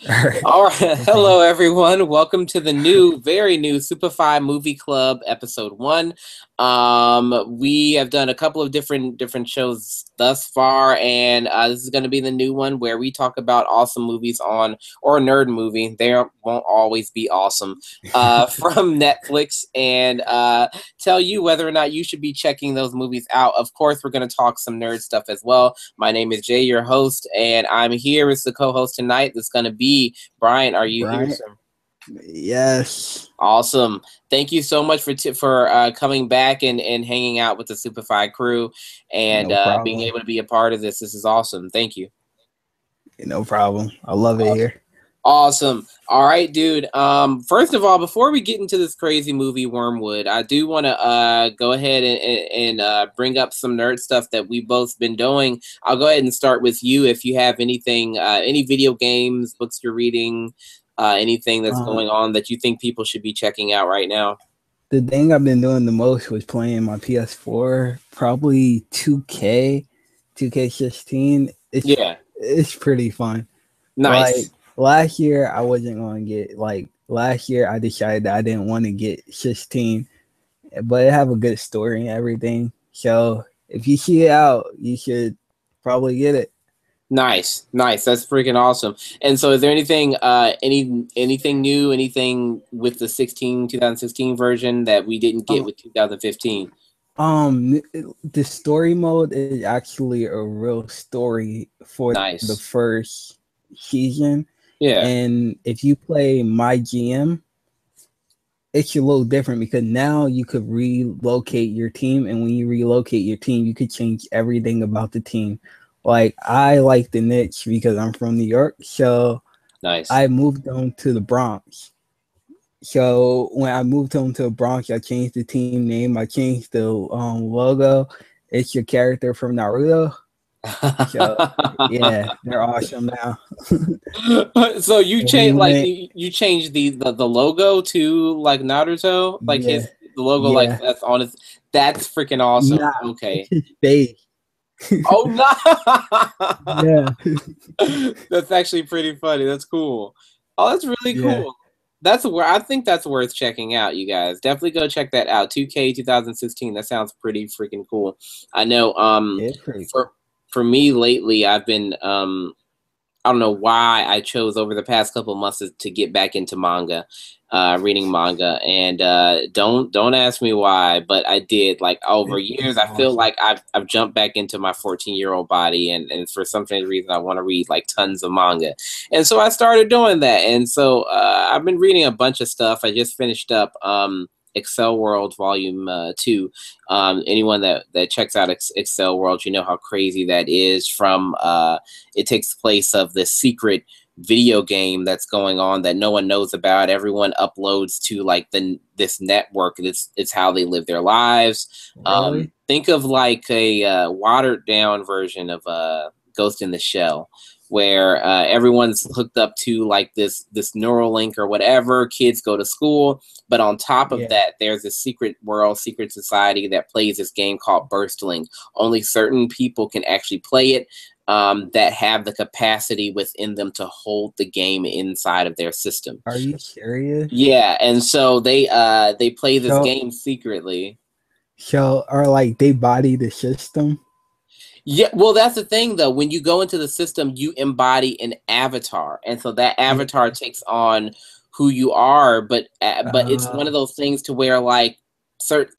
All right. All right. Hello, everyone. Welcome to the very new SupaFi Movie Club episode 1. We have done a couple of different shows thus far, and this is going to be the new one where we talk about awesome movies or a nerd movie. They won't always be awesome from Netflix, and tell you whether or not you should be checking those movies out. Of course, we're going to talk some nerd stuff as well. My name is Jay, your host, and I'm here as the co-host tonight. That's going to be Brian. Are you here, Brian, sir? yes, Awesome. Thank you so much for coming back and hanging out with the SuperFi crew and no being problem. able to be a part of this. This is awesome. Thank you. No problem. I love it here. Awesome. All right, dude. First of all, before we get into this crazy movie, Wyrmwood, I do want to go ahead and bring up some nerd stuff that we've both been doing. I'll go ahead and start with you. If you have anything, any video games, books you're reading, anything that's Um, going on that you think people should be checking out right now. the thing I've been doing the most was playing my PS4, probably 2K, 2K16. Yeah. It's pretty fun. Like Nice. last year, I wasn't going to get last year. I decided that I didn't want to get 16, but it have a good story and everything. So if you see it out, you should probably get it. Nice, nice. That's freaking awesome. And so, is there anything, anything new, anything with the 2016 version that we didn't get Um, with 2015? the story mode is actually a real story for the Nice. first season, Yeah. and if you play my GM, it's a little different because now you could relocate your team, and when you relocate your team, you could change everything about the team. Like I like the Knicks because I'm from New York, so Nice. I moved on to the Bronx. So when I moved home to the Bronx, I changed the team name. I changed the logo. It's your character from Naruto. So yeah, they're awesome now. So you And we change like went, you changed the logo to like Naruto, like yeah, his the logo like yeah. that's on his. That's freaking awesome. Nah, it's Okay. his face. Oh no. Yeah, That's actually pretty funny. That's cool. Oh, that's really yeah, cool. That's where I think that's worth checking out, you guys. Definitely go check that out. 2K 2016. That sounds pretty freaking cool. I know it's pretty cool. for me lately I've been I don't know why I chose over the past couple of months to get back into manga, reading manga, and don't ask me why, but I did. Like over years, It's I feel awesome. like I've jumped back into my 14-year-old body, and for some strange reason, I want to read like tons of manga, and so I started doing that, and so I've been reading a bunch of stuff. I just finished up Excel World Volume 2. Anyone that checks out Excel World, you know how crazy that is. From it takes place of this secret video game that's going on that no one knows about. Everyone uploads to like this network. It's how they live their lives. Really? Think of like a watered down version of Ghost in the Shell, where everyone's hooked up to like this neural link or whatever. Kids go to school, but on top of Yeah. that, there's a secret world, secret society that plays this game called Burstling. Only certain people can actually play it, that have the capacity within them to hold the game inside of their system. Are you serious? Yeah, and so they play this So, game secretly. so are like they body the system? Yeah, well, that's the thing though. When you go into the system, you embody an avatar, and so that Yeah. avatar takes on who you are. But it's one of Uh, those things to where like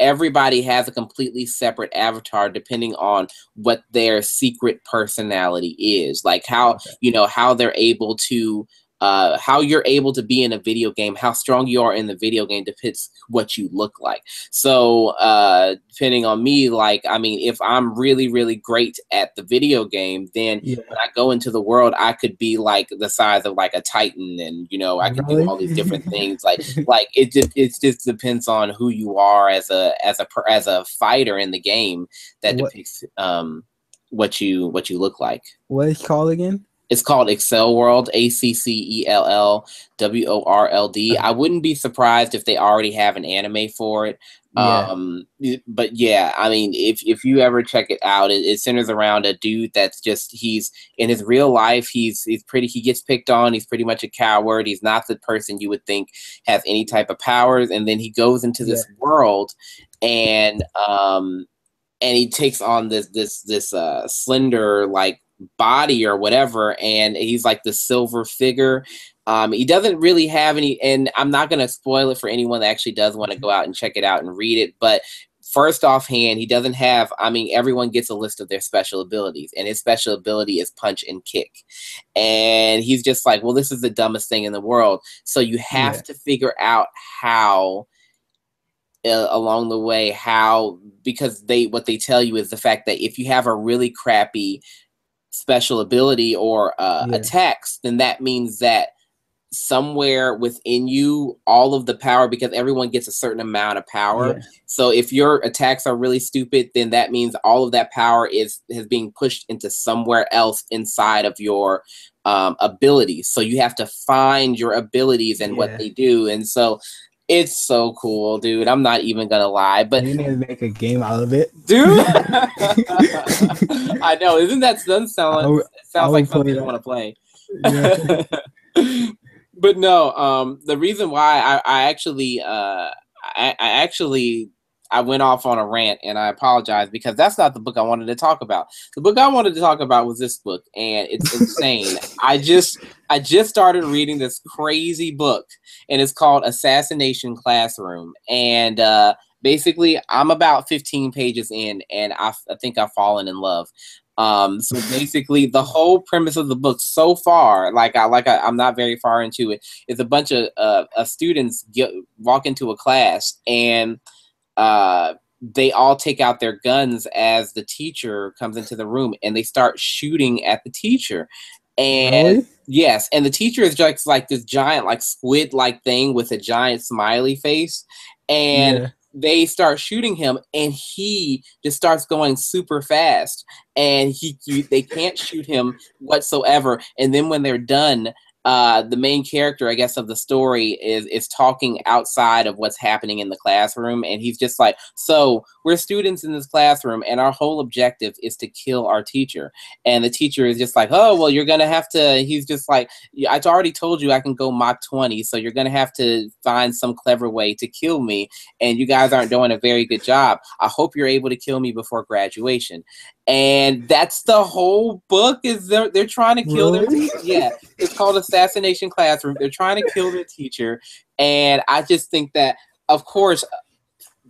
everybody has a completely separate avatar depending on what their secret personality is. Like how okay. how they're able to. How you're able to be in a video game, how strong you are in the video game depicts what you look like. So, depending on me, like, I mean, if I'm really, really great at the video game, then Yeah. when I go into the world, I could be like the size of like a Titan, and I could do Really? all these different things. Like it just depends on who you are as a fighter in the game that what depicts what you look like. what is it called again? It's called Excel World, ACCELLWORLD. I wouldn't be surprised if they already have an anime for it. Yeah. But yeah, I mean, if you ever check it out, it centers around a dude that's just, he's in his real life, he gets picked on, he's pretty much a coward, he's not the person you would think has any type of powers, and then he goes into this world, and he takes on this slender like body or whatever, and he's like the silver figure. He doesn't really have any, and I'm not going to spoil it for anyone that actually does want to go out and check it out and read it, but first offhand, he doesn't have, I mean, everyone gets a list of their special abilities, and his special ability is punch and kick. And he's just like, well, this is the dumbest thing in the world. So you have to figure out how, along the way, how, because what they tell you is the fact that if you have a really crappy special ability or attacks, then that means that somewhere within you, all of the power, because everyone gets a certain amount of power. So if your attacks are really stupid, then that means all of that power is being pushed into somewhere else inside of your abilities. So you have to find your abilities and what they do. And so it's so cool, dude. I'm not even gonna lie, but you need to make a game out of it, dude. I know, isn't that sounds like something you want to play? But no, the reason why I went off on a rant, and I apologize, because that's not the book I wanted to talk about. The book I wanted to talk about was this book, and it's insane. I just started reading this crazy book, and it's called Assassination Classroom. And basically, I'm about 15 pages in, and I think I've fallen in love. So basically, the whole premise of the book so far, I'm not very far into it, is a bunch of students walk into a class, and they all take out their guns as the teacher comes into the room, and they start shooting at the teacher. And yes, and the teacher is just like this giant, like squid-like thing with a giant smiley face, and they start shooting him, and he just starts going super fast, and they can't shoot him whatsoever. And then when they're done, the main character, I guess, of the story is talking outside of what's happening in the classroom, and he's just like, so we're students in this classroom, and our whole objective is to kill our teacher. And the teacher is just like, oh, well, you're gonna have to, he's just like, I already told you I can go Mach 20, so you're gonna have to find some clever way to kill me, and you guys aren't doing a very good job. I hope you're able to kill me before graduation. And that's the whole book, is they're trying to kill their teacher. Yeah, it's called Assassination Classroom. They're trying to kill their teacher, and I just think that, of course,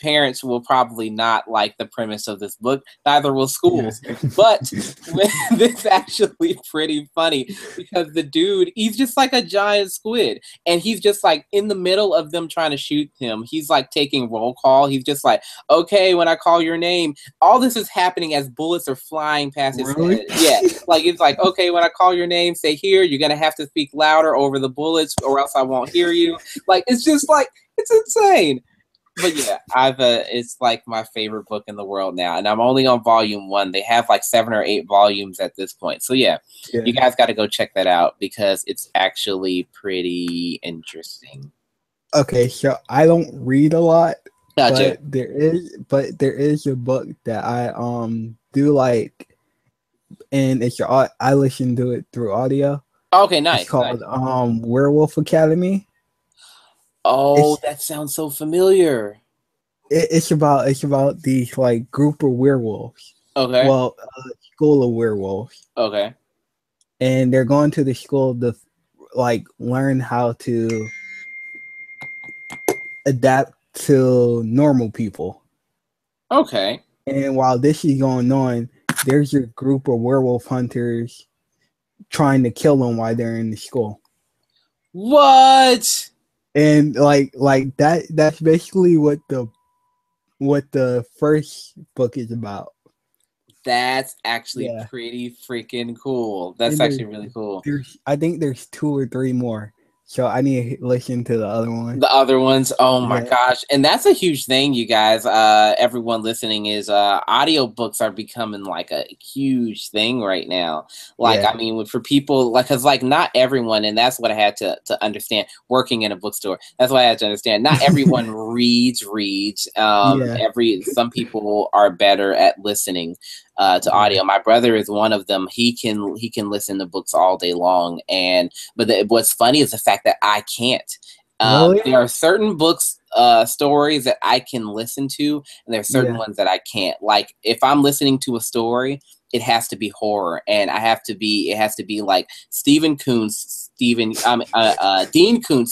parents will probably not like the premise of this book. Neither will schools. But it's actually pretty funny, because the dude, he's just like a giant squid, and he's just like in the middle of them trying to shoot him. He's like taking roll call. He's just like, okay, when I call your name, all this is happening as bullets are flying past his head. Yeah, like it's like, okay, when I call your name, say here, you're gonna have to speak louder over the bullets, or else I won't hear you. Like, it's just like, it's insane. But yeah, it's like my favorite book in the world now, and I'm only on volume 1. They have like 7 or 8 volumes at this point. So yeah. You guys got to go check that out, because it's actually pretty interesting. Okay, so I don't read a lot, gotcha. but there is a book that I do like, and I listen to it through audio. Okay, nice. It's called Werewolf Academy. Oh, that sounds so familiar. It's about these like group of werewolves. Okay. Well, school of werewolves. Okay. And they're going to the school to like learn how to adapt to normal people. Okay. And while this is going on, there's a group of werewolf hunters trying to kill them while they're in the school. What? And like that's basically what the first book is about. That's actually pretty freaking cool. That's actually really cool. I think there's 2 or 3 more So I need to listen to the other one. The other ones, oh my Yeah. gosh. And that's a huge thing, you guys. Everyone listening is audiobooks are becoming like a huge thing right now. Like, Yeah. I mean, for people like, cause like not everyone, and that's what I had to understand working in a bookstore. That's what I had to understand. Not everyone reads. Yeah. Some people are better at listening to Yeah. audio. My brother is one of them. He can listen to books all day long. What's funny is the fact that I can't. Really? There are certain books, stories that I can listen to, and there are certain Yeah. ones that I can't. Like if I'm listening to a story, it has to be horror, and it has to be like Dean Koontz,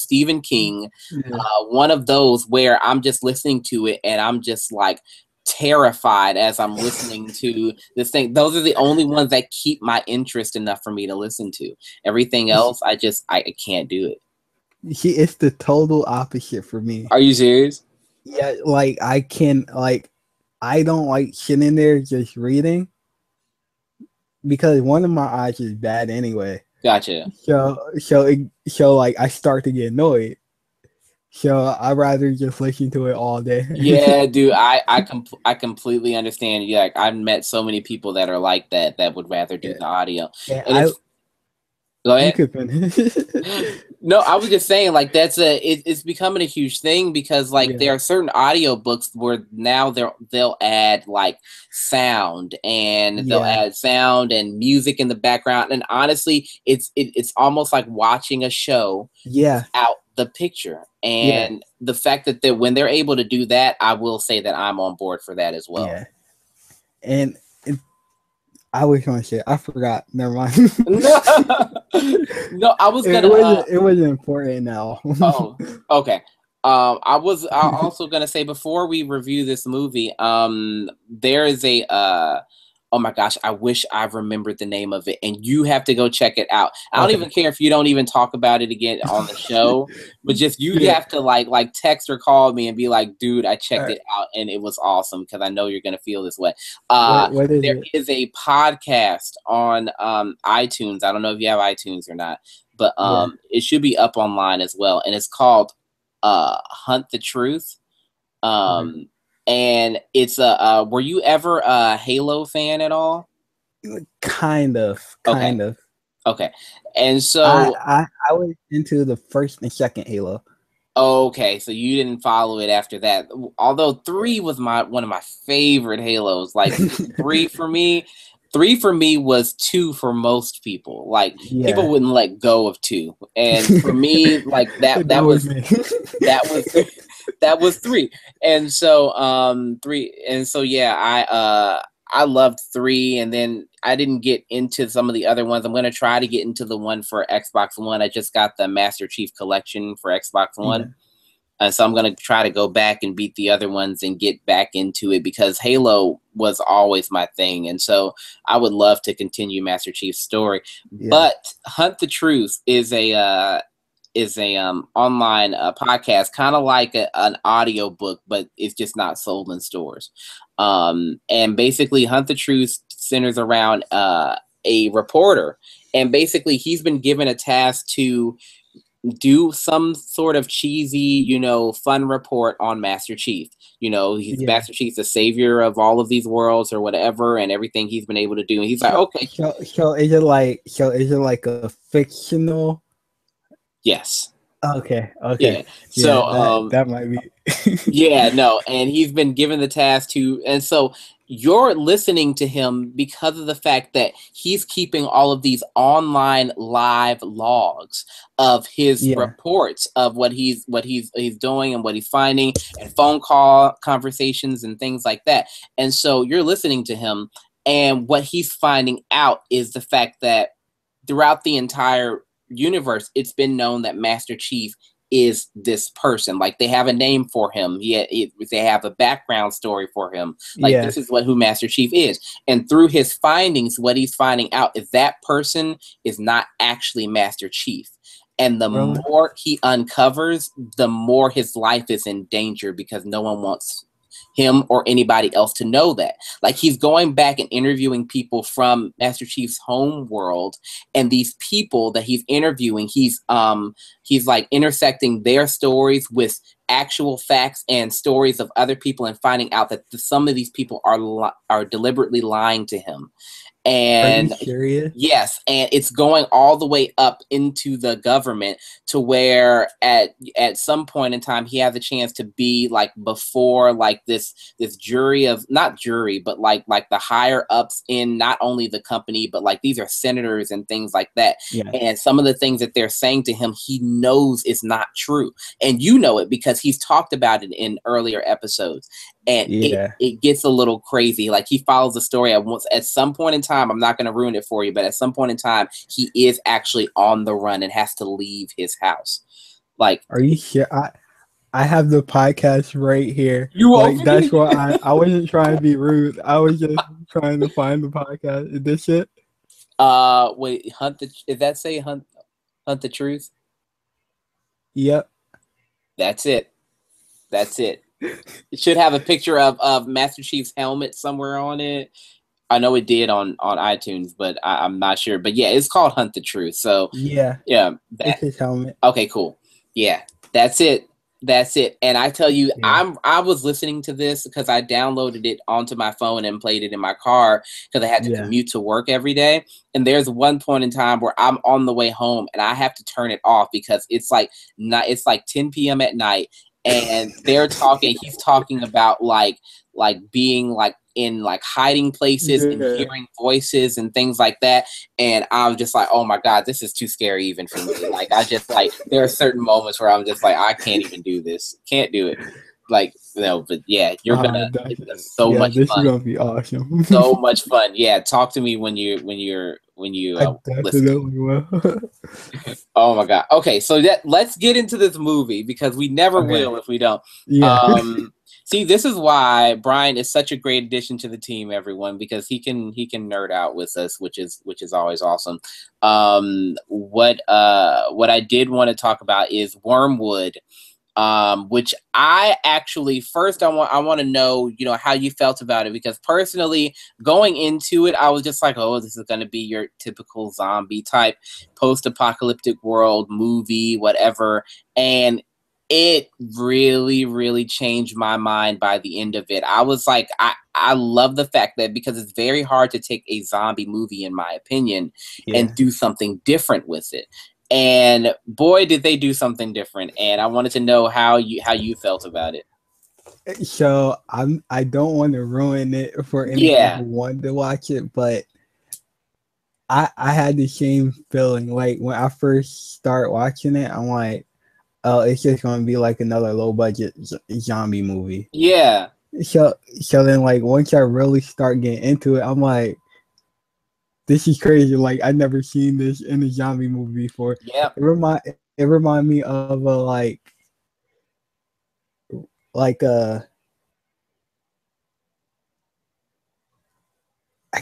Stephen King, Yeah. one of those where I'm just listening to it and I'm just like terrified as I'm listening to this thing. Those are the only ones that keep my interest enough for me to listen to. Everything else, I can't do it. It's the total opposite for me. Are you serious? Yeah, like I don't like sitting there just reading because one of my eyes is bad anyway. Gotcha. So like I start to get annoyed. So I'd rather just listen to it all day. Yeah, dude, I completely understand. Yeah, like, I've met so many people that are like that would rather do Yeah. the audio. And And it's go you ahead. could finish. No, I was just saying, like it's becoming a huge thing because like Yeah. there are certain audiobooks where now they'll add like sound and they'll Yeah. add sound and music in the background, and honestly, it's almost like watching a show Yeah. without the picture. Yeah. And the fact that when they're able to do that, I will say that I'm on board for that as well. Yeah. And I was gonna say I forgot. Never mind. No, I was gonna. It wasn't important now. Oh, okay. I was also gonna say before we review this movie, there is a oh my gosh, I wish I remembered the name of it, and you have to go check it out. I don't Okay. even care if you don't even talk about it again on the show, but just you Yeah. have to like text or call me and be like, dude, I checked Alright. it out and it was awesome, because I know you're gonna feel this way. What is There it? is a podcast on iTunes. I don't know if you have iTunes or not, but Yeah. it should be up online as well, and it's called Hunt the Truth. Okay. And it's a were you ever a Halo fan at all? Kind of. Okay. Kind of. Okay. And so I was into the first and second Halo. okay, so you didn't follow it after that. Although 3 was one of my favorite Halos. Like 3 for me, 3 for me was 2 for most people. Like people Yeah. wouldn't let go of 2. And for me, like that was me. that was that was 3. And so 3, and so yeah, I loved 3, and then I didn't get into some of the other ones. I'm going to try to get into the one for Xbox One. I just got the Master Chief Collection for Xbox One. Yeah. So I'm going to try to go back and beat the other ones and get back into it, because Halo was always my thing. And so I would love to continue Master Chief's story. Yeah. But Hunt the Truth is a online podcast, kind of like an audio book, but it's just not sold in stores. And basically Hunt the Truth centers around a reporter, and basically he's been given a task to do some sort of cheesy, fun report on Master Chief. He's Yeah. Master Chief's the savior of all of these worlds or whatever, and everything he's been able to do. And he's like, okay. So is it like a fictional? Yes. Okay. Yeah. So that might be. yeah, no, and he's been given the task to, and so you're listening to him because of the fact that he's keeping all of these online live logs of his Yeah. reports of what he's doing and what he's finding, and phone call conversations and things like that. And so you're listening to him, and what he's finding out is the fact that throughout the entire universe, it's been known that Master Chief is this person. Like, they have a name for him. They have a background story for him. Like, Yeah. this is who Master Chief is. And through his findings, what he's finding out is that person is not actually Master Chief. And the Really? more he uncovers, the more his life is in danger, because no one wants him or anybody else to know that. Like, he's going back and interviewing people from Master Chief's home world, and these people that he's interviewing, he's like intersecting their stories with actual facts and stories of other people, and finding out that some of these people are deliberately lying to him. And are you serious? yes, and it's going all the way up into the government, to where at some point in time he has a chance to be like before like this jury of, not jury, but like the higher ups in not only the company, but like these are senators and things like that. Yeah. And some of the things that they're saying to him, he knows is not true, and you know it because he's talked about it in earlier episodes. And it gets a little crazy. Like, he follows the story at some point in time. I'm not going to ruin it for you, but at some point in time, he is actually on the run and has to leave his house. Like, are you sure? I have the podcast right here. You like, that's why I wasn't trying to be rude. I was just trying to find the podcast. Is this it? Wait, did that say hunt the truth? Yep. That's it. It should have a picture of Master Chief's helmet somewhere on it. I know it did on iTunes, but I'm not sure. But yeah, it's called Hunt the Truth. So yeah, that's his helmet. Okay, cool. Yeah, that's it. And I tell you, I was listening to this because I downloaded it onto my phone and played it in my car because I had to commute to work every day. And there's one point in time where I'm on the way home and I have to turn it off because it's like 10 p.m. at night. And he's talking about like being like in like hiding places and hearing voices and things like that. And I was just like, oh my God, this is too scary even for me. Like, I just like, there are certain moments where I'm just like, I can't even do this. Can't do it. Like, no, but yeah, you're gonna it's so much this fun. Is gonna be awesome. So much fun. Yeah, talk to me when you definitely will. Oh my God. Okay, so let's get into this movie because we never will if we don't. Yeah. See, this is why Brian is such a great addition to the team, everyone, because he can nerd out with us, which is always awesome. What I did want to talk about is Wyrmwood. Which I actually first I want to know, how you felt about it, because personally going into it, I was just like, oh, this is going to be your typical zombie type post-apocalyptic world movie, whatever. And it really, really changed my mind by the end of it. I was like, I love the fact that, because it's very hard to take a zombie movie, in my opinion, and do something different with it. And boy, did they do something different. And I wanted to know how you felt about it. So I don't want to ruin it for anyone who wanted to watch it, but I had the same feeling. Like, when I first start watching it, I'm like, oh, it's just going to be like another low budget zombie movie. Yeah. So then, like, once I really start getting into it, I'm like, this is crazy. Like, I've never seen this in a zombie movie before. Yeah. It remind me of I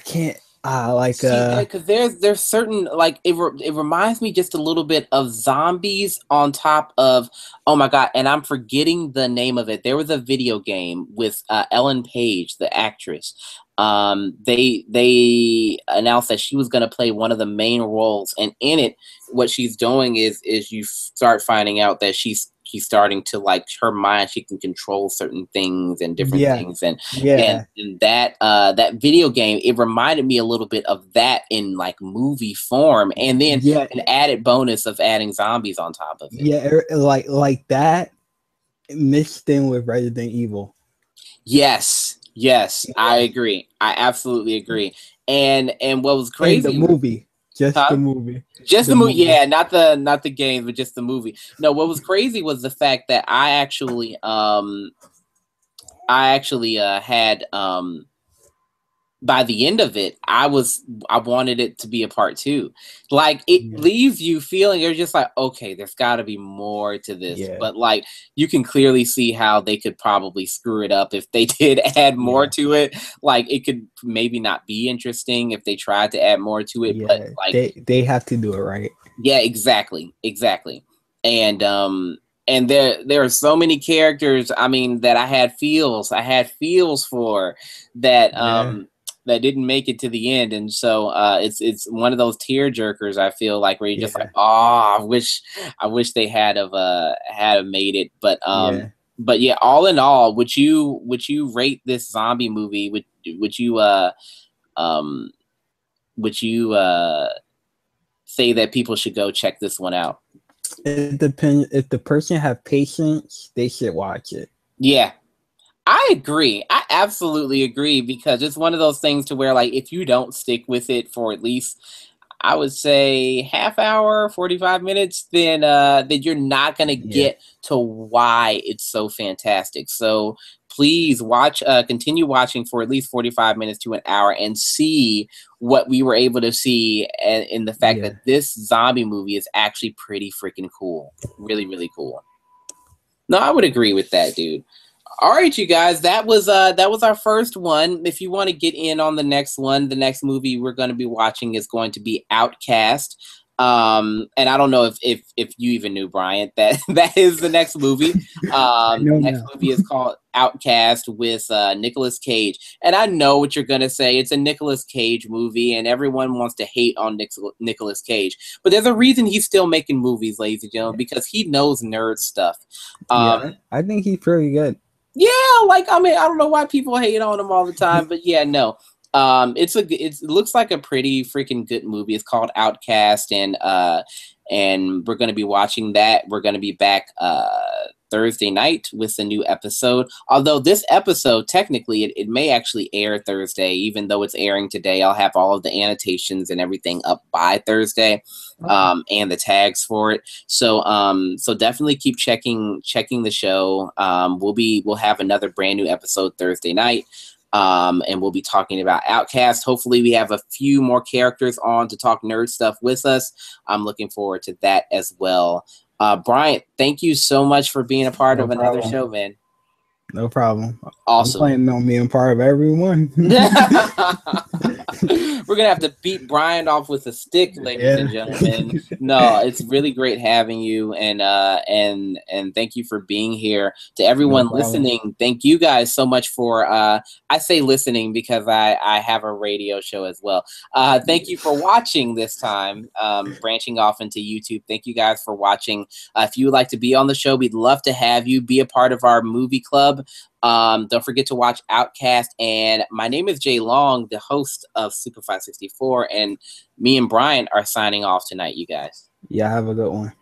can't because there's certain, like, it reminds me just a little bit of zombies on top of, oh my God, and I'm forgetting the name of it. There was a video game with Ellen Page, the actress. They announced that she was going to play one of the main roles, and in it, what she's doing is you start finding out that she's starting to, like, her mind, she can control certain things and different things, and that video game, it reminded me a little bit of that in like movie form, and then an added bonus of adding zombies on top of it. Yeah, like that mixed in with Resident Evil. Yes, I agree. I absolutely agree. And what was crazy? And the movie. The movie. Just the movie. Yeah, not the game, but just the movie. No, what was crazy was the fact that I actually had by the end of it, I wanted it to be a part 2. Like, it leaves you feeling, you're just like, okay, there's got to be more to this. Yeah. But like, you can clearly see how they could probably screw it up if they did add more to it. Like, it could maybe not be interesting if they tried to add more to it. Yeah, but like, they have to do it right. Yeah, exactly. And and there are so many characters. I mean, that I had feels for that. That didn't make it to the end, and so it's one of those tear jerkers. I feel like where you're just like, oh, I wish they had have made it. But yeah, all in all, would you rate this zombie movie? Would you say that people should go check this one out? It depends. If the person have patience, they should watch it. Yeah. I agree. I absolutely agree, because it's one of those things to where, like, if you don't stick with it for at least, I would say, half hour, 45 minutes, then you're not going to get to why it's so fantastic. So please continue watching for at least 45 minutes to an hour and see what we were able to see in the fact that this zombie movie is actually pretty freaking cool. Really, really cool. No, I would agree with that, dude. All right, you guys, that was our first one. If you want to get in on the next one, the next movie we're going to be watching is going to be Outcast. And I don't know if you even knew, Bryant, that is the next movie. Next movie is called Outcast with Nicolas Cage. And I know what you're going to say. It's a Nicolas Cage movie, and everyone wants to hate on Nicolas Cage. But there's a reason he's still making movies, ladies and gentlemen, because he knows nerd stuff. I think he's pretty good. Yeah, like, I mean, I don't know why people hate on him all the time, but yeah, no. It looks like a pretty freaking good movie. It's called Outcast, and we're going to be watching that. We're going to be back Thursday night with a new episode. Although this episode, technically, it may actually air Thursday, even though it's airing today. I'll have all of the annotations and everything up by Thursday, and the tags for it. So definitely keep checking the show. We'll have another brand new episode Thursday night. And we'll be talking about Outcast. Hopefully we have a few more characters on to talk nerd stuff with us. I'm looking forward to that as well. Bryant, thank you so much for being a part of another show, man. No problem. Awesome. I'm planning on being part of everyone. We're gonna have to beat Brian off with a stick, ladies and gentlemen. No, it's really great having you, and thank you for being here. To everyone listening, thank you guys so much for I say listening because I have a radio show as well. Thank you for watching this time, branching off into YouTube. Thank you guys for watching. If you would like to be on the show, we'd love to have you be a part of our movie club. Don't forget to watch Outcast, and my name is Jay Long, the host of SupaFi 64, and me and Brian are signing off tonight, you guys. Yeah, have a good one.